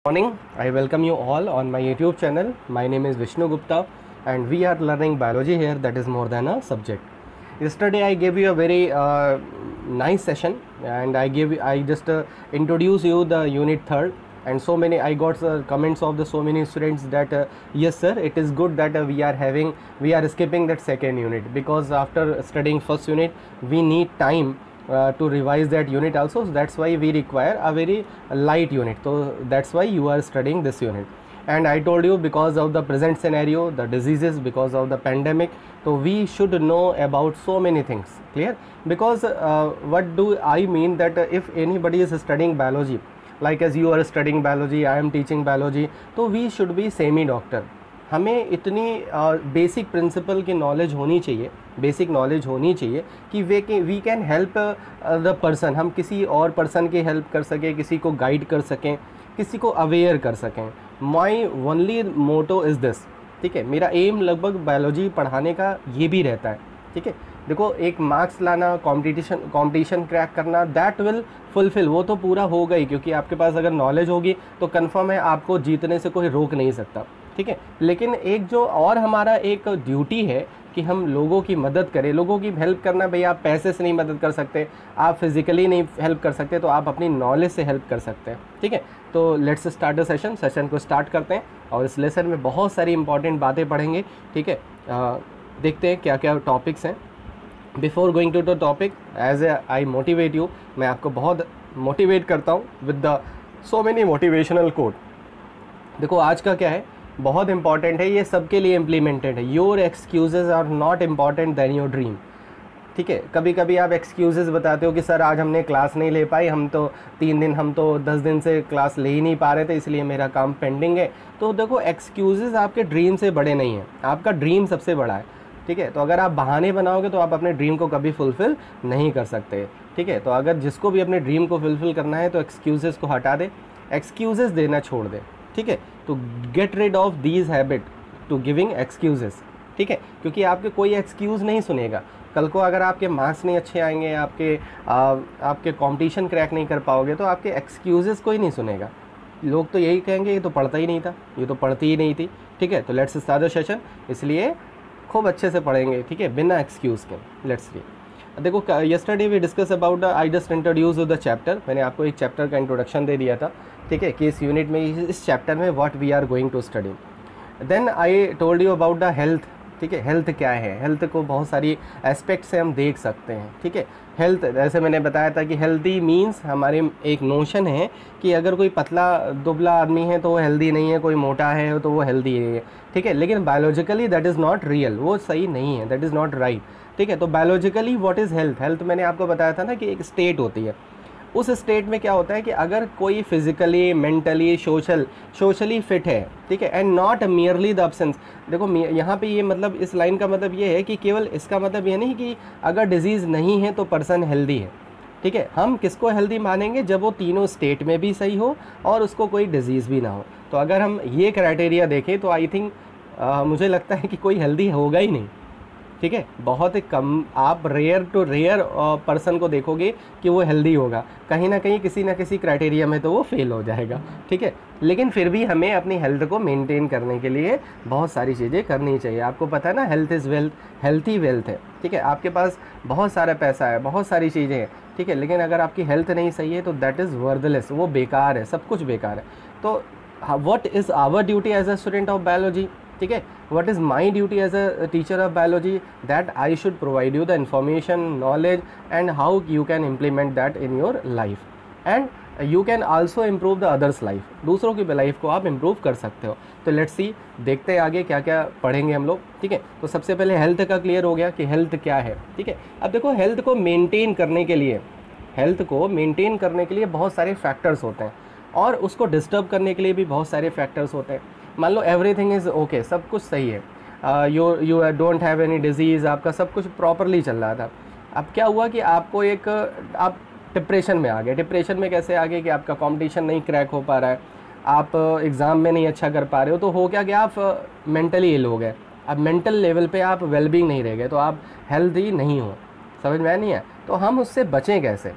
Morning, I welcome you all on my YouTube channel. My name is Vishnu Gupta and we are learning biology here, that is more than a subject. Yesterday I gave you a very nice session and I just introduced you the unit third, and I got comments of the so many students that yes sir, it is good that we are skipping that second unit, because after studying first unit we need time to revise that unit also. So that's why we require a very light unit. So that's why you are studying this unit. And I told you, because of the present scenario, the diseases, because of the pandemic, so we should know about so many things. Clear? Because what do I mean, that if anybody is studying biology, like as you are studying biology, I am teaching biology, so we should be semi doctor. हमें इतनी basic principle की knowledge होनी चाहिए, basic knowledge होनी चाहिए कि we can help the person, हम किसी और पर्सन की हेल्प कर सकें, किसी को गाइड कर सकें, किसी को अवेयर कर सकें. My only motto is this. ठीक है, मेरा एम लगभग बायोलॉजी पढ़ाने का ये भी रहता है. ठीक है, देखो एक मार्क्स लाना, कंपटीशन क्रैक करना, दैट विल फुलफिल, वो तो पूरा होगा ही, क्योंकि आपके पास अगर नॉलेज होगी तो कन्फर्म है आपको जीतने से कोई रोक नहीं सकता. ठीक है, लेकिन एक जो और हमारा एक ड्यूटी है कि हम लोगों की मदद करें, लोगों की हेल्प करना. भाई आप पैसे से नहीं मदद कर सकते, आप फिजिकली नहीं हेल्प कर सकते, तो आप अपनी नॉलेज से हेल्प कर सकते हैं. ठीक है, तो लेट्स स्टार्ट द सेशन को स्टार्ट करते हैं, और इस लेसन में बहुत सारी इंपॉर्टेंट बातें पढ़ेंगे. ठीक है, देखते हैं क्या क्या टॉपिक्स हैं. Before going to the topic, as I motivate you, मैं आपको बहुत मोटिवेट करता हूँ with the so many motivational quote. देखो आज का क्या है, बहुत इंपॉर्टेंट है, ये सबके लिए इम्प्लीमेंटेड है. Your excuses are not important than your dream. ठीक है, कभी कभी आप एक्सक्यूजेज बताते हो कि सर आज हमने क्लास नहीं ले पाई, हम तो 10 दिन से क्लास ले ही नहीं पा रहे थे, इसलिए मेरा काम पेंडिंग है. तो देखो एक्सक्यूजेज आपके ड्रीम से बड़े नहीं हैं, आपका ड्रीम सबसे बड़ा है. ठीक है, तो अगर आप बहाने बनाओगे तो आप अपने ड्रीम को कभी फुलफ़िल नहीं कर सकते. ठीक है, तो अगर जिसको भी अपने ड्रीम को फुलफ़िल करना है तो एक्सक्यूजेस को हटा दे, एक्सक्यूजेस देना छोड़ दे. ठीक है, तो get rid of these habit to giving excuses. ठीक है, क्योंकि आपके कोई एक्सक्यूज़ नहीं सुनेगा. कल को अगर आपके मार्क्स नहीं अच्छे आएंगे, आपके कंपटीशन क्रैक नहीं कर पाओगे, तो आपके एक्सक्यूजेस कोई नहीं सुनेगा. लोग तो यही कहेंगे ये तो पढ़ता ही नहीं था, ये तो पढ़ती ही नहीं थी. ठीक है, तो लेट्स स्टार्ट द सेशन, इसलिए खूब अच्छे से पढ़ेंगे. ठीक है, बिना एक्सक्यूज़ के. Let's see. देखो yesterday we discuss about the, I just introduce the chapter, मैंने आपको एक चैप्टर का इंट्रोडक्शन दे दिया था. ठीक है, कि इस यूनिट में, इस चैप्टर में what we are going to study. Then I told you about the health. ठीक है, हेल्थ क्या है, हेल्थ को बहुत सारी एस्पेक्ट से हम देख सकते हैं. ठीक है, हेल्थ जैसे मैंने बताया था कि हेल्दी मीन्स, हमारे एक नोशन है कि अगर कोई पतला दुबला आदमी है तो वो हेल्दी नहीं है, कोई मोटा है तो वो हेल्दी है. ठीक है, लेकिन biologically that is not real, वो सही नहीं है, दैट इज़ नॉट राइट. ठीक है, तो biologically what is health, health मैंने आपको बताया था ना कि एक स्टेट होती है. उस स्टेट में क्या होता है कि अगर कोई फिजिकली, मेंटली, सोशली फिट है. ठीक है, and not merely the absence. देखो यहाँ पे ये मतलब, इस लाइन का मतलब ये है कि केवल इसका मतलब ये नहीं कि अगर डिजीज़ नहीं है तो पर्सन हेल्दी है. ठीक है, हम किसको हेल्दी मानेंगे, जब वो तीनों स्टेट में भी सही हो और उसको कोई डिजीज़ भी ना हो. तो अगर हम ये क्राइटेरिया देखें तो आई थिंक मुझे लगता है कि कोई हेल्दी होगा ही नहीं. ठीक है, बहुत ही कम, आप रेयर टू रेयर पर्सन को देखोगे कि वो हेल्दी होगा. कहीं ना कहीं किसी ना किसी क्राइटेरिया में तो वो फेल हो जाएगा. ठीक है, लेकिन फिर भी हमें अपनी हेल्थ को मेंटेन करने के लिए बहुत सारी चीज़ें करनी चाहिए. आपको पता है ना, health is wealth, health he wealth है. ठीक है, आपके पास बहुत सारा पैसा है, बहुत सारी चीज़ें हैं. ठीक है, लेकिन अगर आपकी हेल्थ नहीं सही है तो दैट इज़ वर्थलेस, वो बेकार है, सब कुछ बेकार है. तो what is our duty as a student of biology. ठीक है, what is my duty as a teacher of biology, that I should provide you the information, knowledge and how you can implement that in your life, and you can also improve the others life. दूसरों की life को आप improve कर सकते हो. तो let's see, देखते हैं आगे क्या क्या पढ़ेंगे हम लोग. ठीक है, तो सबसे पहले हेल्थ का क्लियर हो गया कि हेल्थ क्या है. ठीक है, अब देखो हेल्थ को मेंटेन करने के लिए बहुत सारे फैक्टर्स होते हैं, और उसको डिस्टर्ब करने के लिए भी बहुत सारे फैक्टर्स होते हैं. मान लो एवरीथिंग इज़ ओके, सब कुछ सही है, you don't have any disease, आपका सब कुछ प्रॉपरली चल रहा था. अब क्या हुआ कि आपको आप डिप्रेशन में आ गए. डिप्रेशन में कैसे आ गए कि आपका कंपटीशन नहीं क्रैक हो पा रहा है, आप एग्ज़ाम में नहीं अच्छा कर पा रहे हो, तो हो क्या कि आप मेंटली इल हो गए. अब मेंटल लेवल पे आप वेलबींग नहीं रह गए, तो आप हेल्दी नहीं हो. समझ में नहीं है, तो हम उससे बचें कैसे.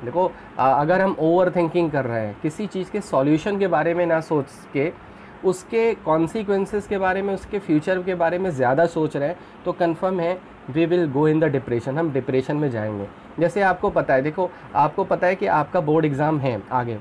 देखो अगर हम ओवर थिंकिंग कर रहे हैं, किसी चीज़ के सॉल्यूशन के बारे में ना सोच के उसके कॉन्सिक्वेंसेस के बारे में, उसके फ्यूचर के बारे में ज़्यादा सोच रहे हैं, तो कन्फर्म है we will go in the depression, हम डिप्रेशन में जाएंगे। जैसे आपको पता है, देखो आपको पता है कि आपका बोर्ड एग्ज़ाम है आगे,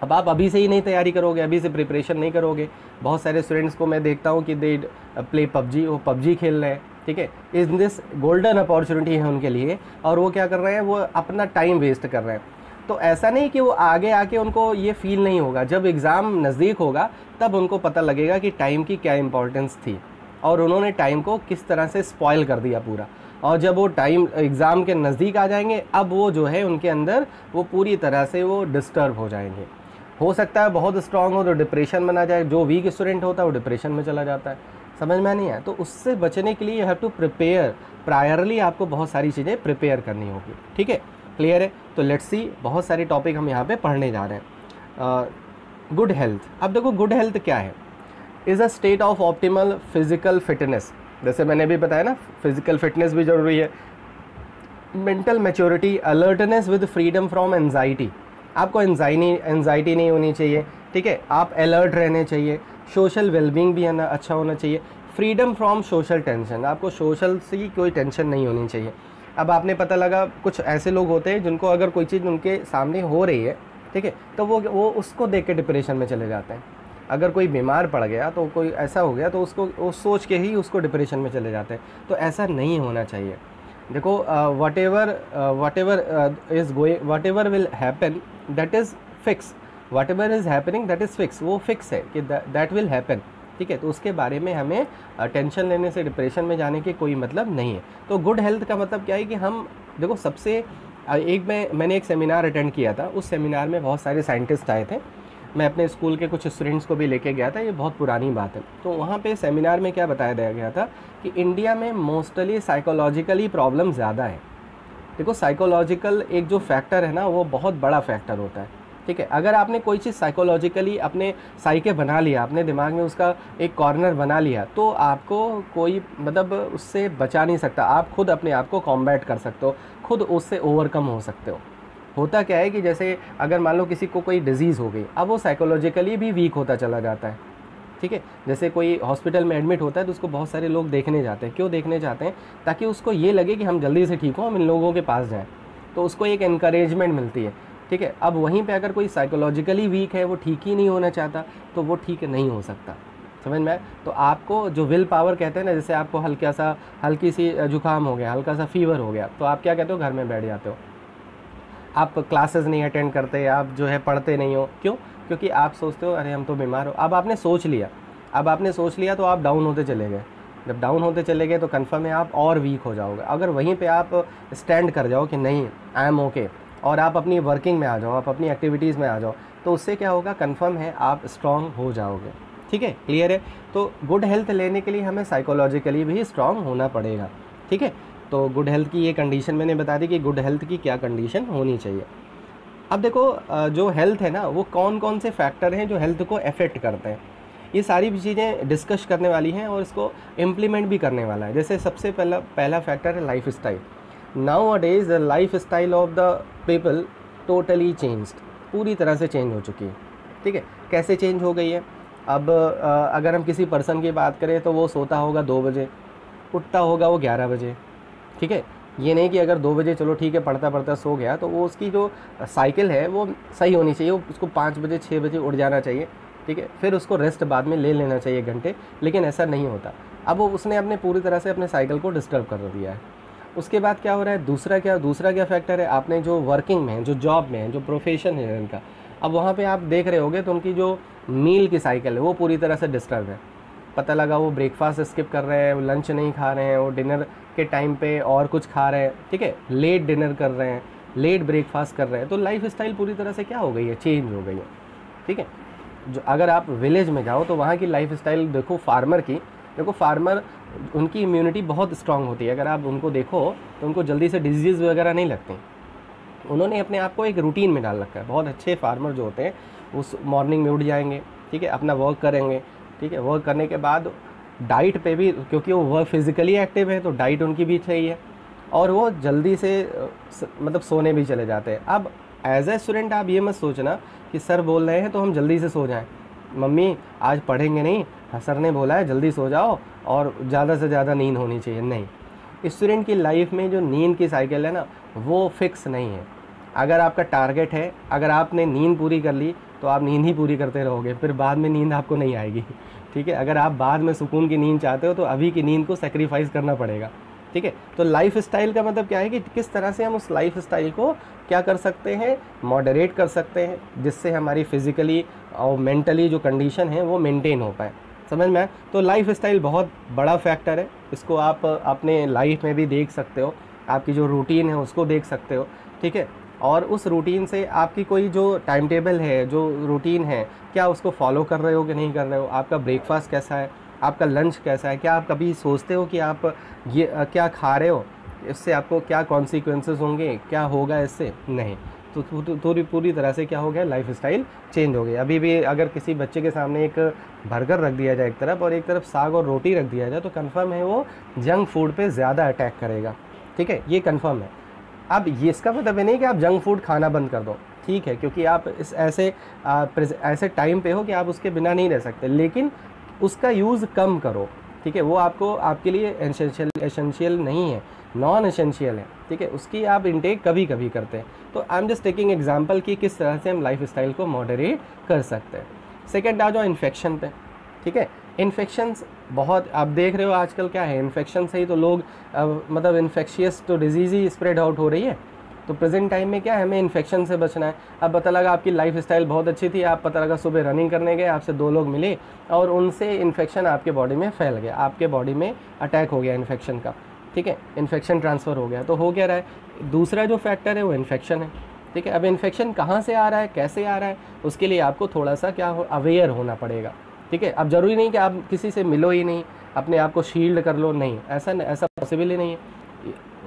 अब आप अभी से ही नहीं तैयारी करोगे, अभी से प्रिपरेशन नहीं करोगे। बहुत सारे स्टूडेंट्स को मैं देखता हूँ कि दे प्ले पबजी, वो पबजी खेल रहे हैं, ठीक है, इज दिस गोल्डन अपॉर्चुनिटी है उनके लिए, और वो क्या कर रहे हैं, वो अपना टाइम वेस्ट कर रहे हैं। तो ऐसा नहीं कि वो आगे आके उनको ये फील नहीं होगा, जब एग्ज़ाम नज़दीक होगा तब उनको पता लगेगा कि टाइम की क्या इंपॉर्टेंस थी और उन्होंने टाइम को किस तरह से स्पॉइल कर दिया पूरा। और जब वो टाइम एग्ज़ाम के नज़दीक आ जाएंगे, अब वो जो है उनके अंदर वो पूरी तरह से वो डिस्टर्ब हो जाएंगे। हो सकता है बहुत स्ट्रांग हो तो डिप्रेशन में ना जाए, जो वीक स्टूडेंट होता है वो डिप्रेशन में चला जाता है। समझ में नहीं आया? तो उससे बचने के लिए you have to prepare, priorly आपको बहुत सारी चीज़ें प्रिपेयर करनी होगी, ठीक है, क्लियर है? तो लेट्स सी, बहुत सारे टॉपिक हम यहाँ पे पढ़ने जा रहे हैं। गुड हेल्थ, अब देखो गुड हेल्थ क्या है, is a state of optimal physical fitness. जैसे मैंने भी बताया ना, फिजिकल फिटनेस भी ज़रूरी है, mental maturity, alertness with freedom from anxiety, आपको एंजाइटी नहीं होनी चाहिए, ठीक है, आप अलर्ट रहने चाहिए, सोशल वेलबींग भी है ना अच्छा होना चाहिए, फ्रीडम फ्रॉम सोशल टेंशन, आपको सोशल से कोई टेंशन नहीं होनी चाहिए। अब आपने पता लगा कुछ ऐसे लोग होते हैं जिनको अगर कोई चीज़ उनके सामने हो रही है, ठीक है, तो वो उसको देख के डिप्रेशन में चले जाते हैं। अगर कोई बीमार पड़ गया, तो कोई ऐसा हो गया, तो उसको वो सोच के ही उसको डिप्रेशन में चले जाते हैं। तो ऐसा नहीं होना चाहिए। देखो what ever is going, what ever will happen that is fix, what ever is happening that is fix, वो फिक्स है कि दैट विल हैपन, ठीक है। तो उसके बारे में हमें टेंशन लेने से डिप्रेशन में जाने की कोई मतलब नहीं है। तो गुड हेल्थ का मतलब क्या है कि हम देखो, सबसे मैंने एक सेमिनार अटेंड किया था, उस सेमिनार में बहुत सारे साइंटिस्ट आए थे, मैं अपने स्कूल के कुछ स्टूडेंट्स को भी लेके गया था, ये बहुत पुरानी बात है। तो वहाँ पे सेमिनार में क्या बताया गया था कि इंडिया में मोस्टली साइकोलॉजिकली प्रॉब्लम ज़्यादा है। देखो साइकोलॉजिकल एक जो फैक्टर है ना, वो बहुत बड़ा फैक्टर होता है, ठीक है। अगर आपने कोई चीज़ साइकोलॉजिकली अपने साइके बना लिया, अपने दिमाग में उसका एक कॉर्नर बना लिया, तो आपको कोई मतलब उससे बचा नहीं सकता। आप खुद अपने आप को कॉम्बैट कर सकते हो, खुद उससे ओवरकम हो सकते हो। होता क्या है कि जैसे अगर मान लो किसी को कोई डिजीज़ हो गई, अब वो साइकोलॉजिकली भी वीक होता चला जाता है, ठीक है। जैसे कोई हॉस्पिटल में एडमिट होता है तो उसको बहुत सारे लोग देखने जाते हैं। क्यों देखने जाते हैं? ताकि उसको ये लगे कि हम जल्दी से ठीक हों, हम इन लोगों के पास जाएँ, तो उसको एक एनकरेजमेंट मिलती है, ठीक है। अब वहीं पे अगर कोई साइकोलॉजिकली वीक है, वो ठीक ही नहीं होना चाहता, तो वो ठीक नहीं हो सकता। समझ में? तो आपको जो विल पावर कहते हैं ना, जैसे आपको हल्की सी जुकाम हो गया, हल्का सा फीवर हो गया, तो आप क्या कहते हो? घर में बैठ जाते हो, आप क्लासेस नहीं अटेंड करते, आप जो है पढ़ते नहीं हो। क्यों? क्योंकि आप सोचते हो अरे हम तो बीमार हो। अब आपने सोच लिया तो आप डाउन होते चले गए। जब डाउन होते चले गए तो कन्फर्म है आप और वीक हो जाओगे। अगर वहीं पे आप स्टैंड कर जाओ कि नहीं आई एम ओके, और आप अपनी वर्किंग में आ जाओ, आप अपनी एक्टिविटीज़ में आ जाओ, तो उससे क्या होगा? कन्फर्म है आप स्ट्रांग हो जाओगे, ठीक है, क्लियर है? तो गुड हेल्थ लेने के लिए हमें साइकोलॉजिकली भी स्ट्रांग होना पड़ेगा, ठीक है। तो गुड हेल्थ की ये कंडीशन मैंने बता दी कि गुड हेल्थ की क्या कंडीशन होनी चाहिए। अब देखो जो हेल्थ है ना, वो कौन कौन से फैक्टर हैं जो हेल्थ को अफेक्ट करते हैं, ये सारी चीज़ें डिस्कस करने वाली हैं और इसको इम्प्लीमेंट भी करने वाला है। जैसे सबसे पहला फैक्टर है life style. Now a days the life style of the people totally changed, पूरी तरह से चेंज हो चुकी है, ठीक है। कैसे चेंज हो गई है? अब अगर हम किसी पर्सन की बात करें तो वो सोता होगा 2 बजे, उठता होगा वो 11 बजे, ठीक है। ये नहीं कि अगर 2 बजे चलो ठीक है पढ़ता पढ़ता सो गया, तो वो उसकी जो साइकिल है वो सही होनी चाहिए, उसको 5 बजे 6 बजे उठ जाना चाहिए, ठीक है। फिर उसको रेस्ट बाद में ले लेना चाहिए घंटे, लेकिन ऐसा नहीं होता। अब वो उसने अपने पूरी तरह से अपने साइकिल को डिस्टर्ब कर दिया है। उसके बाद क्या हो रहा है? दूसरा क्या फैक्टर है? आपने जो वर्किंग में है, जो जॉब में है, जो प्रोफेशन है इनका, अब वहाँ पे आप देख रहे होगे तो उनकी जो मील की साइकिल है वो पूरी तरह से डिस्टर्ब है। पता लगा वो ब्रेकफास्ट स्किप कर रहे हैं, वो लंच नहीं खा रहे हैं, वो डिनर के टाइम पे और कुछ खा रहे हैं, ठीक है, लेट डिनर कर रहे हैं, लेट ब्रेकफास्ट कर रहे हैं। तो लाइफ स्टाइल पूरी तरह से क्या हो गई है? चेंज हो गई है, ठीक है। जो अगर आप विलेज में जाओ तो वहाँ की लाइफ स्टाइल देखो, फार्मर की देखो, फार्मर उनकी इम्यूनिटी बहुत स्ट्रांग होती है। अगर आप उनको देखो तो उनको जल्दी से डिजीज़ वगैरह नहीं लगती। उन्होंने अपने आप को एक रूटीन में डाल रखा है। बहुत अच्छे फार्मर जो होते हैं उस मॉर्निंग में उठ जाएंगे, ठीक है, अपना वर्क करेंगे, ठीक है। वर्क करने के बाद डाइट पे भी, क्योंकि वो वर्क फिजिकली एक्टिव है तो डाइट उनकी भी सही है, और वो जल्दी से मतलब सोने भी चले जाते हैं। अब एज ए स्टूडेंट आप ये मत सोचना कि सर बोल रहे हैं तो हम जल्दी से सो जाएं, मम्मी आज पढ़ेंगे नहीं, सर ने बोला है जल्दी सो जाओ और ज़्यादा से ज़्यादा नींद होनी चाहिए। नहीं, स्टूडेंट की लाइफ में जो नींद की साइकिल है ना, वो फिक्स नहीं है। अगर आपका टारगेट है, अगर आपने नींद पूरी कर ली तो आप नींद ही पूरी करते रहोगे, फिर बाद में नींद आपको नहीं आएगी। ठीक है, अगर आप बाद में सुकून की नींद चाहते हो तो अभी की नींद को सेक्रीफाइस करना पड़ेगा। ठीक है, तो लाइफ स्टाइल का मतलब क्या है कि किस तरह से हम उस लाइफ स्टाइल को क्या कर सकते हैं, मॉडरेट कर सकते हैं, जिससे हमारी फिज़िकली और मेंटली जो कंडीशन है वो मेंटेन हो पाए। समझ में आए? तो लाइफ स्टाइल बहुत बड़ा फैक्टर है, इसको आप अपने लाइफ में भी देख सकते हो, आपकी जो रूटीन है उसको देख सकते हो। ठीक है, और उस रूटीन से आपकी कोई जो टाइम टेबल है, जो रूटीन है, क्या उसको फॉलो कर रहे हो कि नहीं कर रहे हो, आपका ब्रेकफास्ट कैसा है, आपका लंच कैसा है, क्या आप कभी सोचते हो कि आप ये क्या खा रहे हो, इससे आपको क्या कॉन्सिक्वेंसेस होंगे, क्या होगा इससे? नहीं, तो पूरी तरह से क्या हो गया, लाइफ स्टाइल चेंज हो गई। अभी भी अगर किसी बच्चे के सामने एक बर्गर रख दिया जाए एक तरफ और एक तरफ साग और रोटी रख दिया जाए तो कन्फर्म है वो जंक फूड पे ज़्यादा अटैक करेगा। ठीक है, ये कन्फर्म है। अब ये इसका मतलब नहीं कि आप जंक फूड खाना बंद कर दो, ठीक है, क्योंकि आप इस ऐसे टाइम पे हो कि आप उसके बिना नहीं रह सकते, लेकिन उसका यूज़ कम करो। ठीक है, वो आपके लिए एसेंशियल नहीं है, नॉन एसेंशियल है। ठीक है, उसकी आप इंटेक कभी कभी करते हैं। तो I am just taking example कि किस तरह से हम लाइफ स्टाइल को मॉडरेट कर सकते हैं। सेकेंड आ जाओ इन्फेक्शन पे। ठीक है, इन्फेक्शंस बहुत आप देख रहे हो आजकल क्या है, इन्फेक्शन से ही तो लोग मतलब इन्फेक्शियस तो डिजीज़ ही स्प्रेड आउट हो रही है। तो प्रेजेंट टाइम में क्या है, हमें इन्फेक्शन से बचना है। अब पता लगा आपकी लाइफ स्टाइल बहुत अच्छी थी, आप पता लगा सुबह रनिंग करने गए, आपसे 2 लोग मिले और उनसे इन्फेक्शन आपके बॉडी में फैल गया, आपके बॉडी में अटैक हो गया इन्फेक्शन का। ठीक है, इन्फेक्शन ट्रांसफ़र हो गया। तो हो क्या रहा है, दूसरा जो फैक्टर है वो इन्फेक्शन है। ठीक है, अब इन्फेक्शन कहाँ से आ रहा है, कैसे आ रहा है, उसके लिए आपको थोड़ा सा अवेयर होना पड़ेगा। ठीक है, अब ज़रूरी नहीं कि आप किसी से मिलो ही नहीं, अपने आप को शील्ड कर लो, नहीं, ऐसा पॉसिबल ही नहीं है।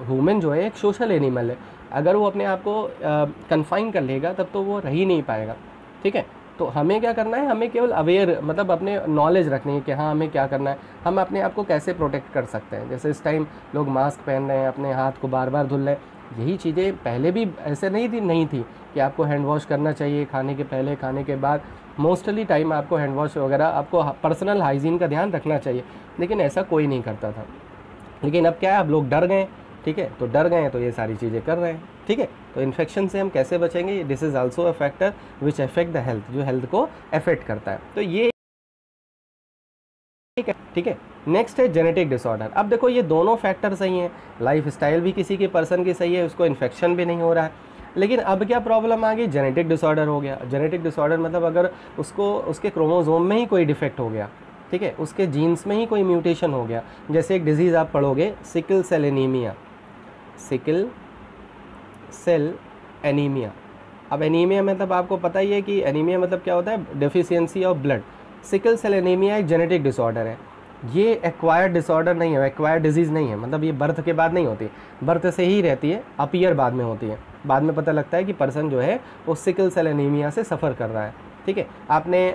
ह्यूमन जो है एक सोशल एनिमल है, अगर वो अपने आप को कन्फाइन कर लेगा तब तो वो रह ही नहीं पाएगा। ठीक है, तो हमें क्या करना है, हमें केवल अवेयर मतलब अपने नॉलेज रखनी है कि हाँ हमें क्या करना है, हम अपने आप को कैसे प्रोटेक्ट कर सकते हैं। जैसे इस टाइम लोग मास्क पहन रहे हैं, अपने हाथ को बार बार धुल रहे हैं, यही चीज़ें पहले भी ऐसे नहीं थी कि आपको हैंड वॉश करना चाहिए खाने के पहले, खाने के बाद, मोस्टली टाइम आपको हैंड वॉश वगैरह, आपको पर्सनल हाइजीन का ध्यान रखना चाहिए, लेकिन ऐसा कोई नहीं करता था। लेकिन अब क्या है, अब लोग डर गए। ठीक है, तो डर गए हैं तो ये सारी चीज़ें कर रहे हैं। ठीक है, तो इन्फेक्शन से हम कैसे बचेंगे, this is also a factor which affect the health, जो हेल्थ को अफेक्ट करता है। तो ये ठीक है, नेक्स्ट है जेनेटिक डिसऑर्डर। अब देखो ये दोनों फैक्टर सही हैं, लाइफ स्टाइल भी किसी के पर्सन की सही है, उसको इन्फेक्शन भी नहीं हो रहा है, लेकिन अब क्या प्रॉब्लम आ गई, जेनेटिक डिसऑर्डर हो गया। जेनेटिक डिसऑर्डर मतलब अगर उसको उसके क्रोमोसोम में ही कोई डिफेक्ट हो गया, ठीक है, उसके जीन्स में ही कोई म्यूटेशन हो गया। जैसे एक डिजीज़ आप पढ़ोगे, sickle cell anaemia, sickle cell anaemia. अब एनीमिया मतलब आपको पता ही है कि एनीमिया मतलब क्या होता है, deficiency of blood. Sickle cell anaemia एक जेनेटिक डिसऑर्डर है, ये एक्वायर्ड डिसऑर्डर नहीं है, एक्वायर्ड डिजीज़ नहीं है, मतलब ये बर्थ के बाद नहीं होती, बर्थ से ही रहती है, अपीयर बाद में होती है, बाद में पता लगता है कि पर्सन जो है वो सिकल सेल एनीमिया से सफ़र कर रहा है। ठीक है, आपने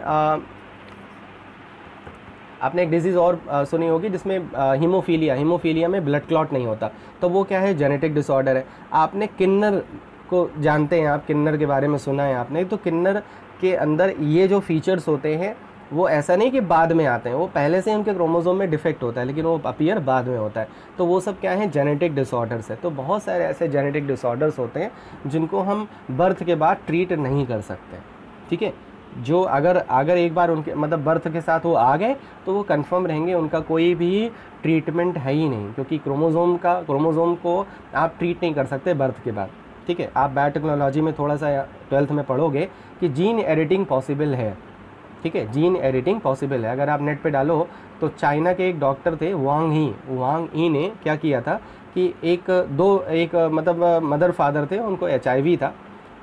एक डिजीज़ और सुनी होगी जिसमें हीमोफीलिया में ब्लड क्लॉट नहीं होता, तो वो क्या है, जेनेटिक डिसऑर्डर है। आपने किन्नर को जानते हैं, आप किन्नर के बारे में सुना है आपने, तो किन्नर के अंदर ये जो फीचर्स होते हैं वो ऐसा नहीं कि बाद में आते हैं, वो पहले से उनके क्रोमोसोम में डिफेक्ट होता है, लेकिन वो अपीयर बाद में होता है। तो वो सब क्या है, जेनेटिक डिसऑर्डर्स है। तो बहुत सारे ऐसे जेनेटिक डिसऑर्डर्स होते हैं जिनको हम बर्थ के बाद ट्रीट नहीं कर सकते। ठीक है, जो अगर एक बार उनके मतलब बर्थ के साथ वो आ गए तो वो कंफर्म रहेंगे, उनका कोई भी ट्रीटमेंट है ही नहीं, क्योंकि क्रोमोसोम को आप ट्रीट नहीं कर सकते बर्थ के बाद। ठीक है, आप बायोटेक्नोलॉजी में थोड़ा सा 12th में पढ़ोगे कि जीन एडिटिंग पॉसिबल है। ठीक है, जीन एडिटिंग पॉसिबल है। अगर आप नेट पे डालो तो चाइना के एक डॉक्टर थे वांग ही ने क्या किया था कि एक मतलब मदर फादर थे, उनको HIV था,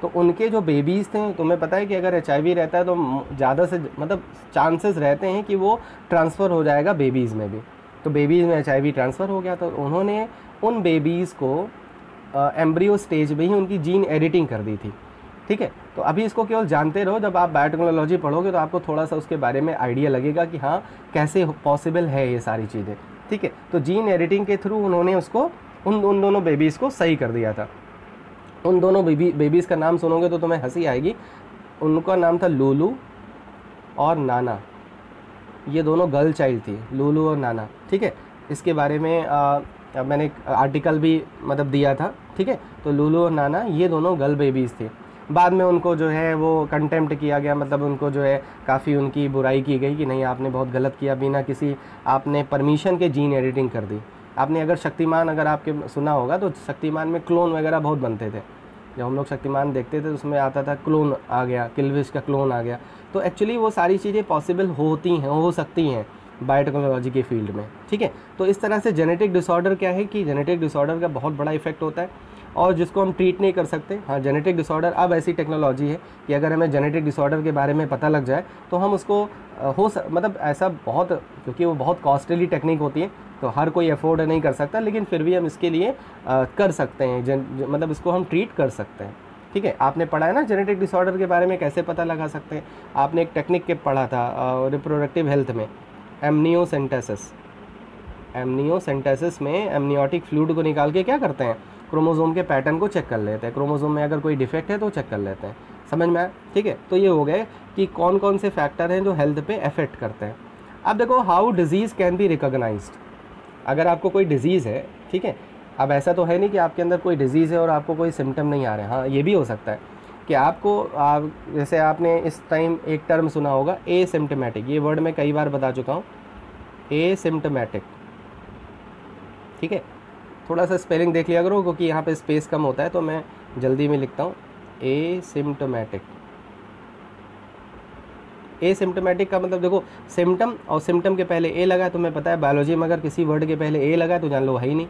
तो उनके जो बेबीज़ थे, तुम्हें पता है कि अगर HIV रहता है तो ज़्यादा से मतलब चांसेस रहते हैं कि वो ट्रांसफ़र हो जाएगा बेबीज़ में भी। तो बेबीज़ में HIV ट्रांसफ़र हो गया, तो उन्होंने उन बेबीज़ को एम्ब्रियो स्टेज में ही उनकी जीन एडिटिंग कर दी थी। ठीक है, तो अभी इसको केवल जानते रहो, जब आप बायोटेक्नोलॉजी पढ़ोगे तो आपको थोड़ा सा उसके बारे में आइडिया लगेगा कि हाँ कैसे पॉसिबल है ये सारी चीज़ें। ठीक है, तो जीन एडिटिंग के थ्रू उन्होंने उसको उन उन दोनों बेबीज़ को सही कर दिया था। उन दोनों बेबीज़ का नाम सुनोगे तो तुम्हें हंसी आएगी। उनका नाम था लूलू और नाना। ये दोनों गर्ल चाइल्ड थी, लूलू और नाना, ठीक है। इसके बारे में मैंने एक आर्टिकल भी मतलब दिया था, ठीक है। तो लूलू और नाना ये दोनों गर्ल बेबीज़ थी। बाद में उनको जो है वो कंटेम्प्ट किया गया, मतलब उनको जो है काफ़ी उनकी बुराई की गई कि नहीं आपने बहुत गलत किया, बिना किसी आपने परमिशन के जीन एडिटिंग कर दी। आपने अगर शक्तिमान अगर आपके सुना होगा तो शक्तिमान में क्लोन वगैरह बहुत बनते थे। जब हम लोग शक्तिमान देखते थे तो उसमें आता था क्लोन आ गया, किलविश का क्लोन आ गया। तो एक्चुअली वो सारी चीज़ें पॉसिबल होती हैं, हो सकती हैं बायोटेक्नोलॉजी के फील्ड में, ठीक है। तो इस तरह से जेनेटिक डिसऑर्डर क्या है कि जेनेटिक डिसऑर्डर का बहुत बड़ा इफेक्ट होता है और जिसको हम ट्रीट नहीं कर सकते। हाँ, जेनेटिक डिसऑर्डर अब ऐसी टेक्नोलॉजी है कि अगर हमें जेनेटिक डिसऑर्डर के बारे में पता लग जाए तो हम उसको मतलब ऐसा बहुत, क्योंकि वो बहुत कॉस्टली टेक्निक होती है तो हर कोई अफोर्ड नहीं कर सकता, लेकिन फिर भी हम इसके लिए कर सकते हैं, मतलब इसको हम ट्रीट कर सकते हैं, ठीक है। आपने पढ़ा है ना जेनेटिक डिसऑर्डर के बारे में कैसे पता लगा सकते हैं। आपने एक टेक्निक के पढ़ा था रिप्रोडक्टिव हेल्थ में, एमनियोसेंटेसिस। एमनियोसेंटेसिस में एमनियोटिक फ्लूइड को निकाल के क्या करते हैं, क्रोमोसोम के पैटर्न को चेक कर लेते हैं। क्रोमोसोम में अगर कोई डिफेक्ट है तो चेक कर लेते हैं। समझ में आया, ठीक है। तो ये हो गए कि कौन कौन से फैक्टर हैं जो हेल्थ पे अफेक्ट करते हैं। अब देखो how disease can be recognised. अगर आपको कोई डिजीज़ है, ठीक है, अब ऐसा तो है नहीं कि आपके अंदर कोई डिजीज़ है और आपको कोई सिम्टम नहीं आ रहे हैं। हाँ, ये भी हो सकता है कि आपको जैसे आपने इस टाइम एक टर्म सुना होगा एसिम्प्टोमेटिक। ये वर्ड मैं कई बार बता चुका हूँ, एसिम्प्टोमेटिक, ठीक है। थोड़ा सा स्पेलिंग देख लिया करो क्योंकि यहाँ पे स्पेस कम होता है तो मैं जल्दी में लिखता हूँ एसिम्प्टोमेटिक। एसिम्प्टोमेटिक का मतलब देखो सिम्टम और सिम्टम के पहले ए लगा है, तुम्हें पता है बायोलॉजी में अगर किसी वर्ड के पहले ए लगा है तो जान लो है ही नहीं।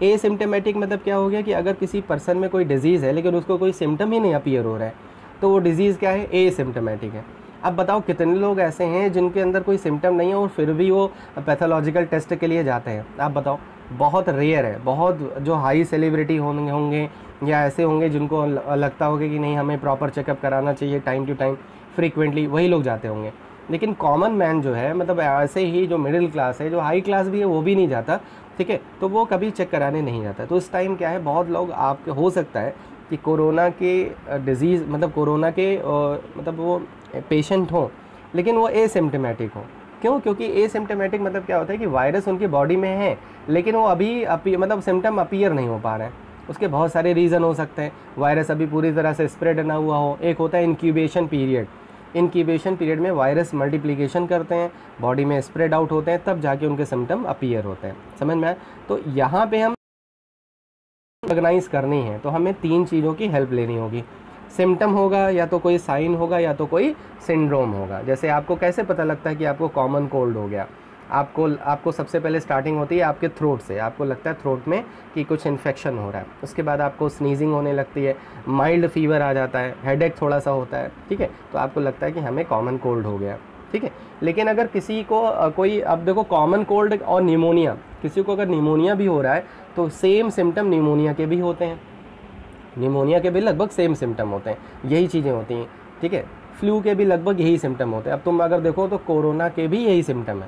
एसिम्प्टोमेटिक मतलब क्या हो गया कि अगर किसी पर्सन में कोई डिजीज़ है लेकिन उसको कोई सिम्टम ही नहीं अपीयर हो रहा है तो वो डिजीज़ क्या है, एसिम्प्टोमेटिक है। अब बताओ कितने लोग ऐसे हैं जिनके अंदर कोई सिम्टम नहीं है और फिर भी वो पैथोलॉजिकल टेस्ट के लिए जाते हैं। आप बताओ, बहुत रेयर है। बहुत जो हाई सेलिब्रिटी होंगे या ऐसे होंगे जिनको लगता होगा कि नहीं हमें प्रॉपर चेकअप कराना चाहिए टाइम टू टाइम, फ्रीक्वेंटली, वही लोग जाते होंगे। लेकिन कॉमन मैन जो है, मतलब ऐसे ही जो मिडिल क्लास है, जो हाई क्लास भी है, वो भी नहीं जाता, ठीक है। तो वो कभी चेक कराने नहीं जाता। तो इस टाइम क्या है, बहुत लोग आपके हो सकता है कि कोरोना के डिज़ीज़ मतलब कोरोना के मतलब वो पेशेंट हों लेकिन वो एसिम्प्टोमेटिक हो। क्यों? क्योंकि एसिम्प्टोमेटिक मतलब क्या होता है कि वायरस उनकी बॉडी में है लेकिन वो अभी मतलब सिम्टम अपीयर नहीं हो पा रहे हैं। उसके बहुत सारे रीज़न हो सकते हैं। वायरस अभी पूरी तरह से स्प्रेड ना हुआ हो। एक होता है इंक्यूबेशन पीरियड। इंक्यूबेशन पीरियड में वायरस मल्टीप्लिकेशन करते हैं, बॉडी में स्प्रेड आउट होते हैं, तब जाके उनके सिम्टम अपीयर होते हैं। समझ में आया? तो यहाँ पे हम ऑर्गेनाइज करनी है तो हमें 3 चीज़ों की हेल्प लेनी होगी। सिम्टम होगा, या तो कोई साइन होगा, या तो कोई सिंड्रोम होगा। जैसे आपको कैसे पता लगता है कि आपको कॉमन कोल्ड हो गया? आपको सबसे पहले स्टार्टिंग होती है आपके थ्रोट से। आपको लगता है थ्रोट में कि कुछ इन्फेक्शन हो रहा है। उसके बाद आपको स्नीजिंग होने लगती है, माइल्ड फीवर आ जाता है, हेडेक थोड़ा सा होता है, ठीक है। तो आपको लगता है कि हमें कॉमन कोल्ड हो गया, ठीक है। लेकिन अगर किसी को कोई, अब देखो कॉमन कोल्ड और निमोनिया, किसी को अगर निमोनिया भी हो रहा है तो सेम सिम्टम निमोनिया के भी होते हैं। निमोनिया के भी लगभग सेम सिम्टम होते हैं, यही चीज़ें होती हैं, ठीक है। फ्लू के भी लगभग यही सिम्टम होते हैं। अब तुम अगर देखो तो कोरोना के भी यही सिम्टम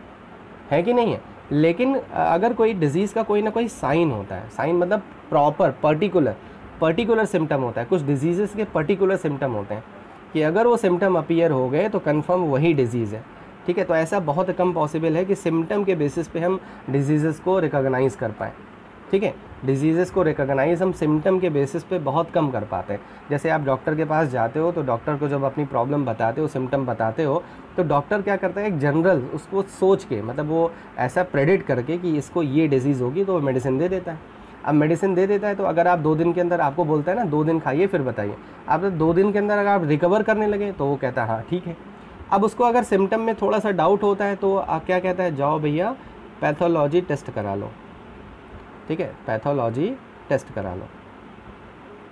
है कि नहीं है? लेकिन अगर कोई डिज़ीज़ का कोई ना कोई साइन होता है, साइन मतलब प्रॉपर पर्टिकुलर सिम्टम होता है। कुछ डिजीज़ के पर्टिकुलर सिम्टम होते हैं कि अगर वो सिम्टम अपीयर हो गए तो कंफर्म वही डिजीज़ है, ठीक है। तो ऐसा बहुत कम पॉसिबल है कि सिम्टम के बेसिस पे हम डिजीज़ को रिकॉग्नाइज़ कर पाएँ, ठीक है। डिजीज़ को रिकॉग्नाइज़ हम सिम्टम के बेसिस पे बहुत कम कर पाते हैं। जैसे आप डॉक्टर के पास जाते हो तो डॉक्टर को जब अपनी प्रॉब्लम बताते हो, सिम्टम बताते हो, तो डॉक्टर क्या करता है, एक जनरल उसको सोच के, मतलब वो ऐसा प्रेडिक्ट करके कि इसको ये डिजीज़ होगी तो वो मेडिसिन दे देता है। अब मेडिसिन दे देता है तो अगर आप 2 दिन के अंदर, आपको बोलता है ना 2 दिन खाइए फिर बताइए, आप 2 दिन के अंदर अगर आप रिकवर करने लगे तो वो कहता है हाँ ठीक है। अब उसको अगर सिम्टम में थोड़ा सा डाउट होता है तो क्या कहता है, जाओ भैया पैथोलॉजी टेस्ट करा लो, ठीक है। पैथोलॉजी टेस्ट करा लो।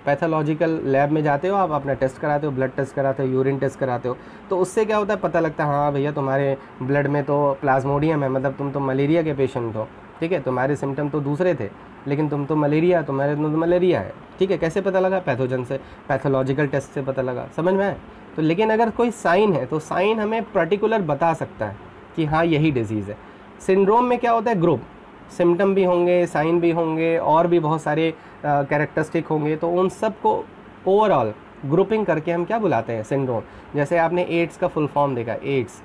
पैथोलॉजिकल लैब में जाते हो, आप अपना टेस्ट कराते हो, ब्लड टेस्ट कराते हो, यूरिन टेस्ट कराते हो, तो उससे क्या होता है, पता लगता है हाँ भैया तुम्हारे ब्लड में तो प्लाज्मोडियम है, मतलब तुम तो मलेरिया के पेशेंट हो, ठीक है। तुम्हारे सिम्टम तो दूसरे थे लेकिन तुम तो मलेरिया, तुम्हारे तो मलेरिया है, ठीक है। कैसे पता लगा? पैथोजन से, पैथोलॉजिकल टेस्ट से पता लगा। समझ में आए? तो लेकिन अगर कोई साइन है तो साइन हमें पर्टिकुलर बता सकता है कि हाँ यही डिजीज़ है। सिंड्रोम में क्या होता है, ग्रुप, सिम्टम भी होंगे, साइन भी होंगे, और भी बहुत सारे कैरेक्टरिस्टिक होंगे, तो उन सब को ओवरऑल ग्रुपिंग करके हम क्या बुलाते हैं, सिंड्रोम। जैसे आपने एड्स का फुल फॉर्म देखा, एड्स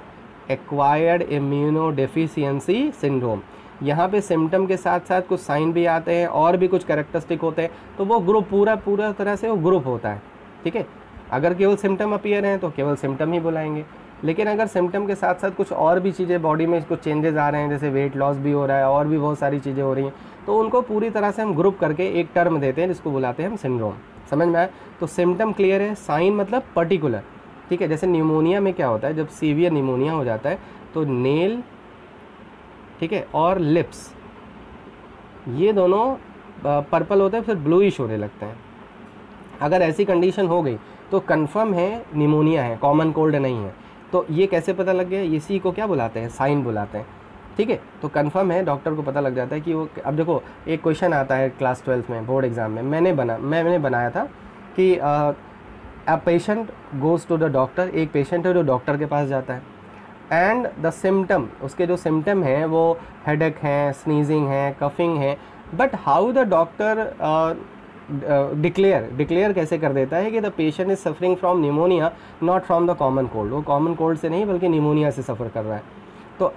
एक्वायर्ड इम्यूनोडेफिशिएंसी सिंड्रोम। यहाँ पे सिम्टम के साथ साथ कुछ साइन भी आते हैं और भी कुछ कैरेक्टरिस्टिक होते हैं, तो वो ग्रुप पूरा तरह से वो ग्रुप होता है, ठीक है। अगर केवल सिम्टम अपीयर हैं तो केवल सिम्टम ही बुलाएंगे, लेकिन अगर सिम्टम के साथ साथ कुछ और भी चीज़ें बॉडी में कुछ चेंजेस आ रहे हैं, जैसे वेट लॉस भी हो रहा है और भी बहुत सारी चीज़ें हो रही हैं, तो उनको पूरी तरह से हम ग्रुप करके एक टर्म देते हैं जिसको बुलाते हैं हम सिंड्रोम। समझ में आया? तो सिम्टम क्लियर है, साइन मतलब पर्टिकुलर, ठीक है। जैसे न्यूमोनिया में क्या होता है, जब सीवियर न्यूमोनिया हो जाता है तो नेल, ठीक है, और लिप्स ये दोनों पर्पल होते हैं, फिर ब्लूइश होने लगते हैं। अगर ऐसी कंडीशन हो गई तो कंफर्म है निमोनिया है, कॉमन कोल्ड नहीं है। तो ये कैसे पता लग गया, इसी को क्या बुलाते हैं, साइन बुलाते हैं, ठीक है। तो कंफर्म है, डॉक्टर को पता लग जाता है कि वो, अब देखो एक क्वेश्चन आता है क्लास 12 में बोर्ड एग्जाम में, मैंने बनाया था कि a patient goes to the doctor, एक पेशेंट है जो डॉक्टर के पास जाता है, एंड द सिम्टम, उसके जो सिम्टम हैं वो हेडेक हैं, स्नीजिंग है, कफिंग है, but how the doctor declare कैसे कर देता है कि the patient is suffering from pneumonia not from the common cold, वो कॉमन कोल्ड से नहीं बल्कि न्यूमोनिया से सफ़र कर रहा है। तो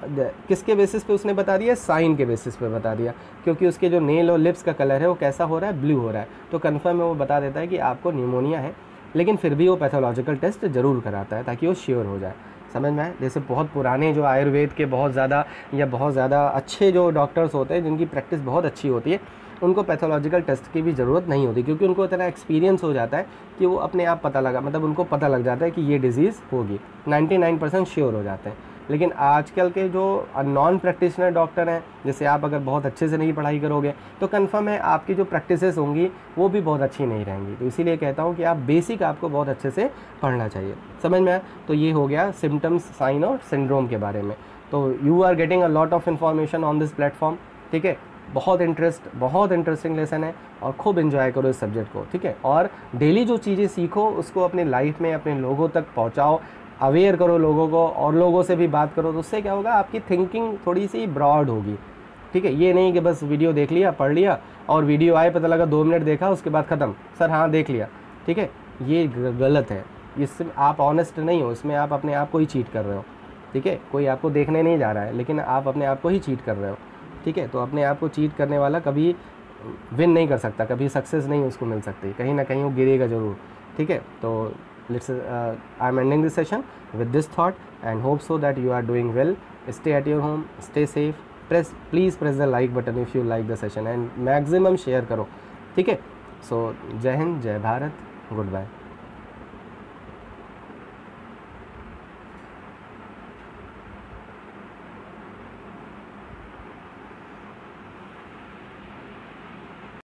किसके बेसिस पे उसने बता दिया, साइन के बेसिस पे बता दिया, क्योंकि उसके जो नेल और लिप्स का कलर है वो कैसा हो रहा है, ब्लू हो रहा है। तो कन्फर्म है, वो बता देता है कि आपको न्यूमोनिया है, लेकिन फिर भी वो पैथोलॉजिकल टेस्ट ज़रूर कराता है ताकि वो श्योर हो जाए। समझ में आए? जैसे बहुत पुराने जो आयुर्वेद के बहुत ज़्यादा अच्छे जो डॉक्टर्स होते हैं जिनकी प्रैक्टिस बहुत अच्छी होती है, उनको पैथोलॉजिकल टेस्ट की भी ज़रूरत नहीं होती, क्योंकि उनको इतना एक्सपीरियंस हो जाता है कि वो अपने आप पता लगा, मतलब उनको पता लग जाता है कि ये डिज़ीज़ होगी, 99% श्योर हो जाते हैं। लेकिन आजकल के जो नॉन प्रैक्टिशनर डॉक्टर हैं, जैसे आप अगर बहुत अच्छे से नहीं पढ़ाई करोगे तो कंफर्म है आपकी जो प्रैक्टिसेस होंगी वो भी बहुत अच्छी नहीं रहेंगी। तो इसीलिए कहता हूँ कि आप बेसिक आपको बहुत अच्छे से पढ़ना चाहिए। समझ में आया? तो ये हो गया सिम्टम्स, साइन और सिंड्रोम के बारे में। तो you are getting a lot of information on this platform, ठीक है। बहुत इंटरेस्टिंग लेसन है और खूब एंजॉय करो इस सब्जेक्ट को, ठीक है। और डेली जो चीज़ें सीखो उसको अपनी लाइफ में अपने लोगों तक पहुँचाओ, अवेयर करो लोगों को, और लोगों से भी बात करो, तो उससे क्या होगा, आपकी थिंकिंग थोड़ी सी ब्रॉड होगी, ठीक है। ये नहीं कि बस वीडियो देख लिया, पढ़ लिया, और वीडियो आए पता लगा 2 मिनट देखा उसके बाद ख़त्म, सर हाँ देख लिया, ठीक है। ये गलत है, इससे आप ऑनेस्ट नहीं हो, इसमें आप अपने आप को ही चीट कर रहे हो, ठीक है। कोई आपको देखने नहीं जा रहा है, लेकिन आप अपने आप को ही चीट कर रहे हो, ठीक है। तो अपने आप को चीट करने वाला कभी विन नहीं कर सकता, कभी सक्सेस नहीं उसको मिल सकती, कहीं ना कहीं वो गिरेगा ज़रूर, ठीक है। तो I am ending this session with this thought and hope so that you are doing well. Stay at your home, stay safe. Please press the like button if you like the session and maximum share करो, ठीक है। So जय हिंद, जय Bharat, good bye.